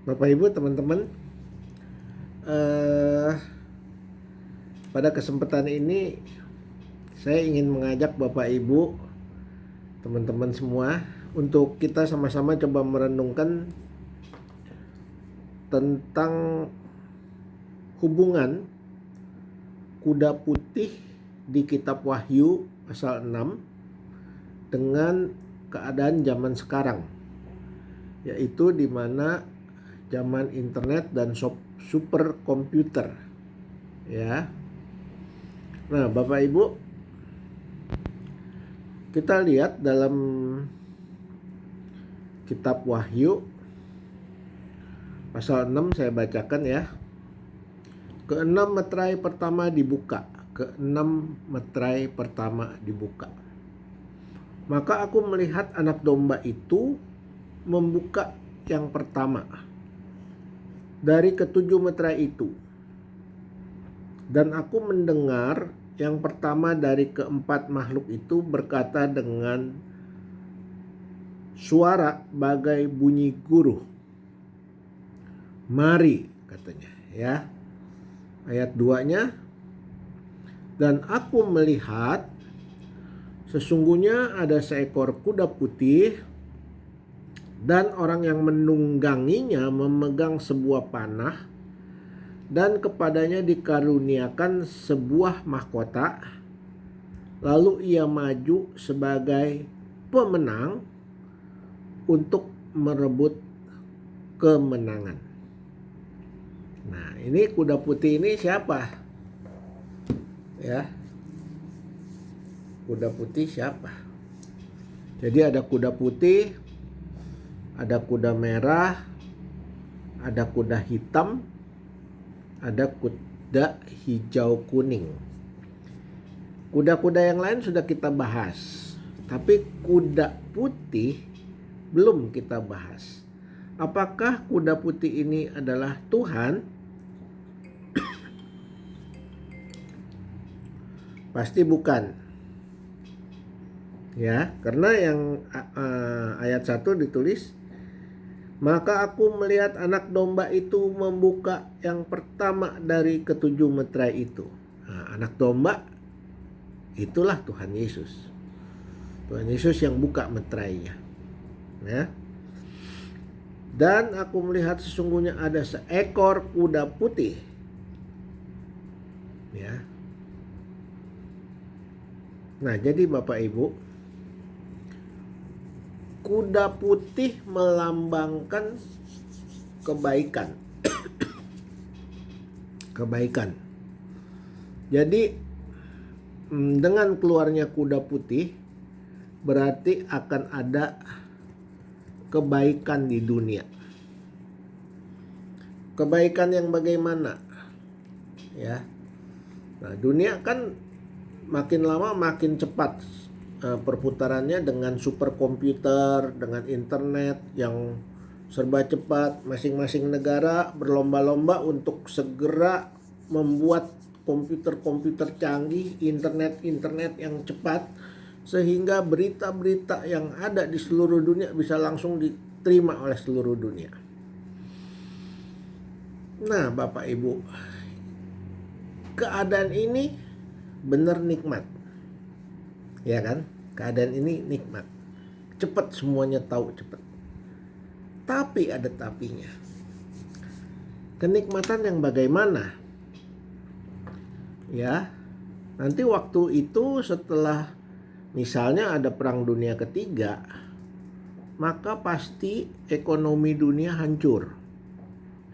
Bapak Ibu, teman-teman, eh, pada kesempatan ini saya ingin mengajak Bapak Ibu, teman-teman semua, untuk kita sama-sama coba merenungkan tentang hubungan kuda putih di kitab Wahyu pasal 6 dengan keadaan zaman sekarang, yaitu di mana zaman internet dan super komputer, ya. Nah, Bapak Ibu, kita lihat dalam kitab Wahyu pasal 6, saya bacakan ya. Keenam meterai pertama dibuka. Keenam meterai pertama dibuka. Maka aku melihat anak domba itu membuka yang pertama dari ketujuh meterai itu. Dan aku mendengar yang pertama dari keempat makhluk itu berkata dengan suara bagai bunyi guruh. Mari, katanya, ya. Ayat 2-nya, dan aku melihat sesungguhnya ada seekor kuda putih dan orang yang menungganginya memegang sebuah panah, dan kepadanya dikaruniakan sebuah mahkota. Lalu ia maju sebagai pemenang untuk merebut kemenangan. Nah, ini kuda putih ini siapa? Ya. Kuda putih siapa? Jadi ada kuda putih, ada kuda merah, ada kuda hitam, ada kuda hijau kuning. Kuda-kuda yang lain sudah kita bahas, tapi kuda putih belum kita bahas. Apakah kuda putih ini adalah Tuhan? Pasti bukan. Ya, karena yang ayat 1 ditulis, maka aku melihat anak domba itu membuka yang pertama dari ketujuh meterai itu. Nah, anak domba itulah Tuhan Yesus. Tuhan Yesus yang buka meterainya. Ya. Dan aku melihat sesungguhnya ada seekor kuda putih. Ya. Nah, jadi Bapak Ibu, kuda putih melambangkan kebaikan. Kebaikan. Jadi dengan keluarnya kuda putih berarti akan ada kebaikan di dunia. Kebaikan yang bagaimana? Ya. Nah, dunia kan makin lama makin cepat perputarannya dengan superkomputer, dengan internet yang serba cepat. Masing-masing negara berlomba-lomba untuk segera membuat komputer-komputer canggih, internet yang cepat, sehingga berita-berita yang ada di seluruh dunia bisa langsung diterima oleh seluruh dunia. Nah, Bapak Ibu, keadaan ini benar nikmat. Ya kan? Keadaan ini nikmat. Cepat, semuanya tahu cepat. Tapi ada tapinya. Kenikmatan yang bagaimana? Ya, nanti waktu itu setelah misalnya ada perang dunia ketiga, maka pasti ekonomi dunia hancur.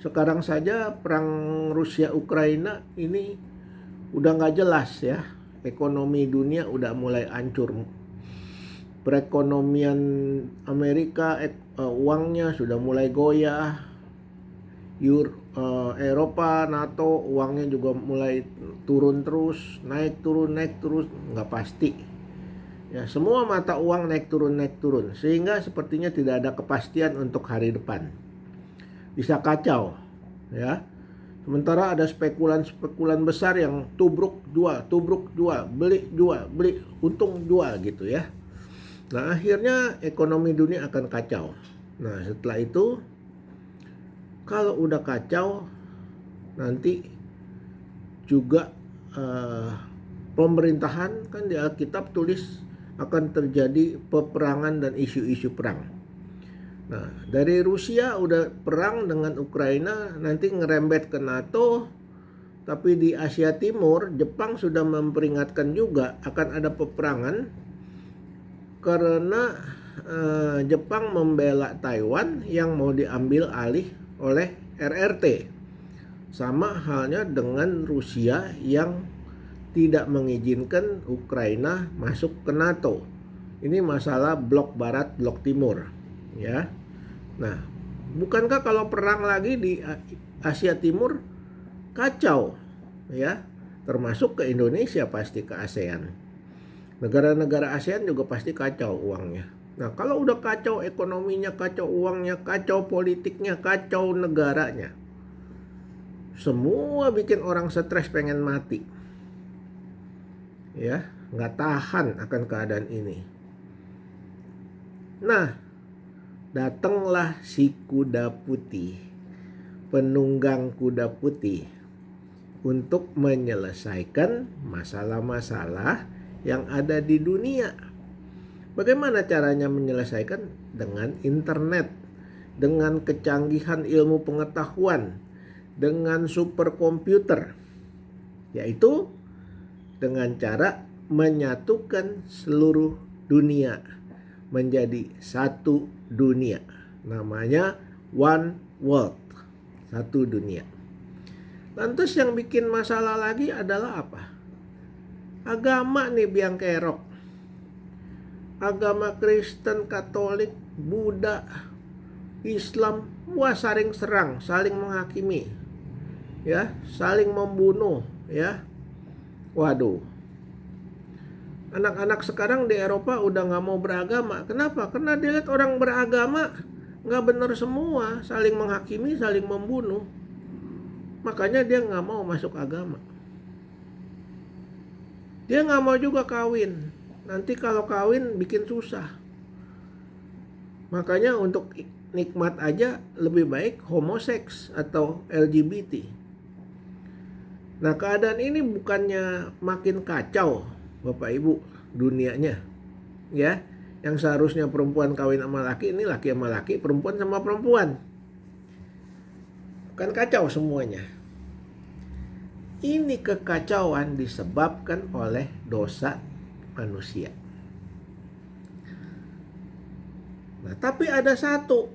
Sekarang saja perang Rusia Ukraina ini udah nggak jelas ya. Ekonomi dunia udah mulai hancur. Perekonomian Amerika, uangnya sudah mulai goyah. Eropa, NATO, uangnya juga mulai turun terus, naik turun, nggak pasti. Ya, semua mata uang naik turun, sehingga sepertinya tidak ada kepastian untuk hari depan. Bisa kacau, ya. Sementara ada spekulan besar yang tubruk jual, beli jual, beli untung jual gitu ya. Nah, akhirnya ekonomi dunia akan kacau. Nah, setelah itu Kalau udah kacau, nanti juga pemerintahan, kan di Alkitab tulis akan terjadi peperangan dan isu-isu perang. Nah, dari Rusia udah perang dengan Ukraina, nanti ngerembet ke NATO. Tapi di Asia Timur, Jepang sudah memperingatkan juga akan ada peperangan karena Jepang membela Taiwan yang mau diambil alih oleh RRT. Sama halnya dengan Rusia yang tidak mengizinkan Ukraina masuk ke NATO. Ini masalah blok barat, blok timur, ya. Nah, bukankah kalau perang lagi di Asia Timur kacau, ya? Termasuk ke Indonesia, pasti ke ASEAN. Negara-negara ASEAN juga pasti kacau uangnya. Nah, kalau udah kacau ekonominya, kacau uangnya, kacau politiknya, kacau negaranya, semua bikin orang stres pengen mati. Ya, nggak tahan akan keadaan ini. Nah, datanglah si kuda putih, penunggang kuda putih, untuk menyelesaikan masalah-masalah yang ada di dunia. Bagaimana caranya menyelesaikan? Dengan internet, dengan kecanggihan ilmu pengetahuan, dengan superkomputer, yaitu dengan cara menyatukan seluruh dunia menjadi satu dunia. Namanya One World, satu dunia. Lantas yang bikin masalah lagi adalah apa? Agama nih biang kerok. Agama Kristen, Katolik, Buddha, Islam, wah saling serang, saling menghakimi, ya, saling membunuh, ya. Waduh, anak-anak sekarang di Eropa udah nggak mau beragama. Kenapa? Karena dilihat orang beragama nggak benar semua, saling menghakimi, saling membunuh. Makanya dia nggak mau masuk agama. Dia nggak mau juga kawin. Nanti kalau kawin bikin susah. Makanya untuk nikmat aja lebih baik homoseks atau LGBT. Nah, keadaan ini bukannya makin kacau, Bapak Ibu, dunianya. Ya, yang seharusnya perempuan kawin sama laki, ini laki sama laki, perempuan sama perempuan. Kan kacau semuanya. Ini kekacauan disebabkan oleh dosa manusia. Nah, tapi ada satu,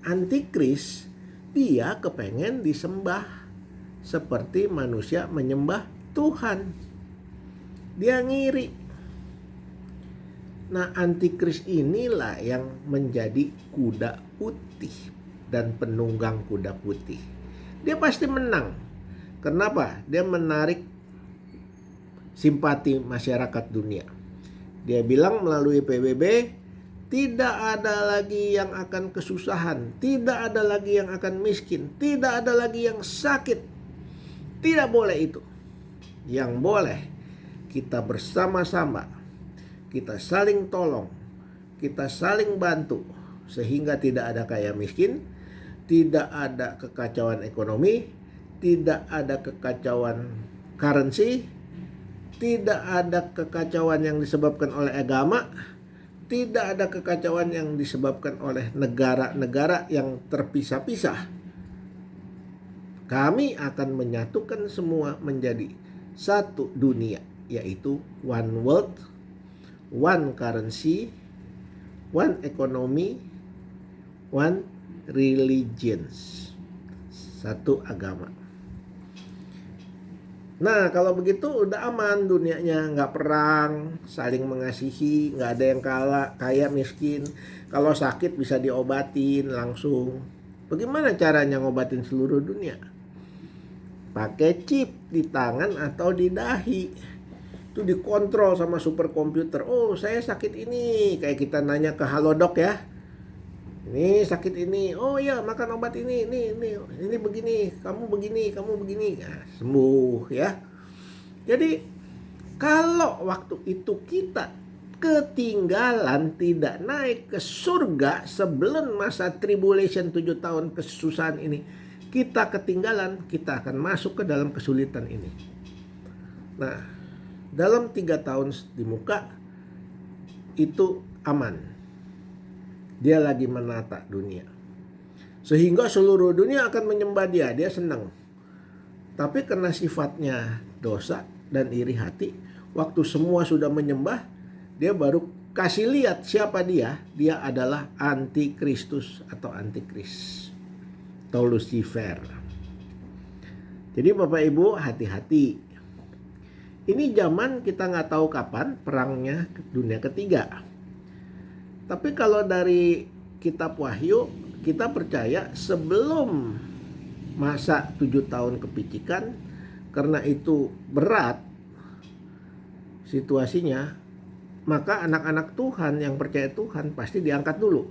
antikris, dia kepengen disembah seperti manusia menyembah Tuhan. Dia ngiri. Nah, antikris inilah yang menjadi kuda putih dan penunggang kuda putih. Dia pasti menang. Kenapa? Dia menarik simpati masyarakat dunia. Dia bilang melalui PBB, tidak ada lagi yang akan kesusahan, tidak ada lagi yang akan miskin, tidak ada lagi yang sakit. Tidak boleh itu. Yang boleh, kita bersama-sama, kita saling tolong, kita saling bantu, sehingga tidak ada kaya miskin, tidak ada kekacauan ekonomi, tidak ada kekacauan currency, tidak ada kekacauan yang disebabkan oleh agama, tidak ada kekacauan yang disebabkan oleh negara-negara yang terpisah-pisah. Kami akan menyatukan semua menjadi satu dunia, yaitu one world, one currency, one economy, one religions. Satu agama. Nah, kalau begitu udah aman dunianya, nggak perang, saling mengasihi, nggak ada yang kalah, kaya miskin. Kalau sakit bisa diobatin langsung. Bagaimana caranya ngobatin seluruh dunia? Pakai chip di tangan atau di dahi. Itu dikontrol sama superkomputer. Oh, saya sakit ini. Kayak kita nanya ke Halodoc ya. Ini sakit ini, oh iya makan obat ini begini, kamu begini, nah, sembuh ya. Jadi kalau waktu itu kita ketinggalan, tidak naik ke surga sebelum masa tribulation 7 tahun kesusahan ini, kita ketinggalan, kita akan masuk ke dalam kesulitan ini. Nah, dalam 3 tahun di muka itu aman. Dia lagi menata dunia. Sehingga seluruh dunia akan menyembah dia, dia senang. Tapi karena sifatnya dosa dan iri hati, waktu semua sudah menyembah, dia baru kasih lihat siapa dia. Dia adalah antikristus atau antikris atau Lucifer. Jadi Bapak Ibu hati-hati. Ini zaman kita nggak tahu kapan perangnya dunia ketiga. Tapi kalau dari kitab Wahyu, kita percaya sebelum masa 7 tahun kepicikan, karena itu berat situasinya, maka anak-anak Tuhan yang percaya Tuhan pasti diangkat dulu.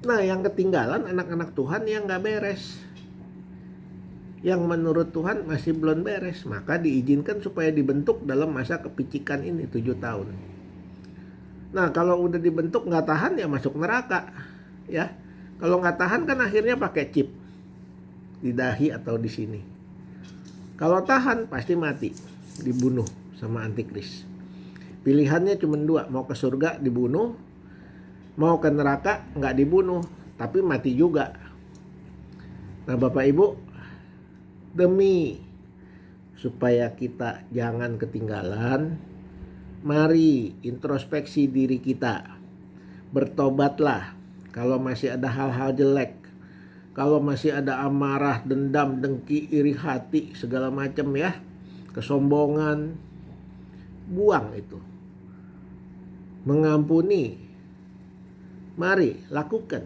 Nah, yang ketinggalan anak-anak Tuhan yang gak beres, yang menurut Tuhan masih belum beres, maka diizinkan supaya dibentuk dalam masa kepicikan ini 7 tahun. Nah, kalau udah dibentuk gak tahan ya masuk neraka, ya. Kalau gak tahan kan akhirnya pakai chip di dahi atau di sini. Kalau tahan pasti mati, dibunuh sama antikris. Pilihannya cuma 2, mau ke surga dibunuh, mau ke neraka nggak dibunuh tapi mati juga. Nah Bapak Ibu, demi supaya kita jangan ketinggalan, mari introspeksi diri kita. Bertobatlah kalau masih ada hal-hal jelek, kalau masih ada amarah, dendam, dengki, iri hati, segala macam ya, kesombongan, buang itu. Mengampuni, mari lakukan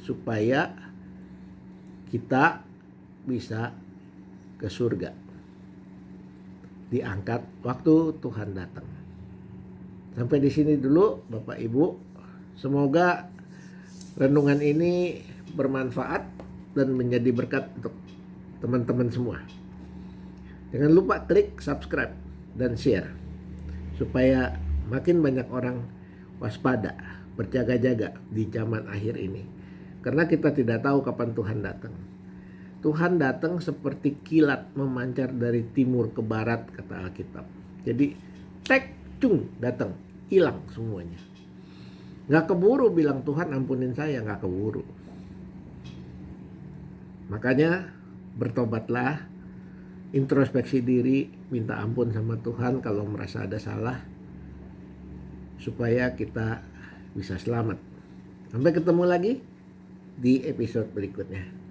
supaya kita bisa ke surga, diangkat waktu Tuhan datang. Sampai di sini dulu Bapak Ibu. Semoga renungan ini bermanfaat dan menjadi berkat untuk teman-teman semua. Jangan lupa klik subscribe dan share supaya makin banyak orang waspada, berjaga-jaga di zaman akhir ini. Karena kita tidak tahu kapan Tuhan datang. Tuhan datang seperti kilat memancar dari timur ke barat, kata Alkitab. Jadi tek cung datang, hilang semuanya. Gak keburu bilang Tuhan ampunin saya, gak keburu. Makanya bertobatlah, introspeksi diri, minta ampun sama Tuhan kalau merasa ada salah, supaya kita bisa selamat. Sampai ketemu lagi di episode berikutnya.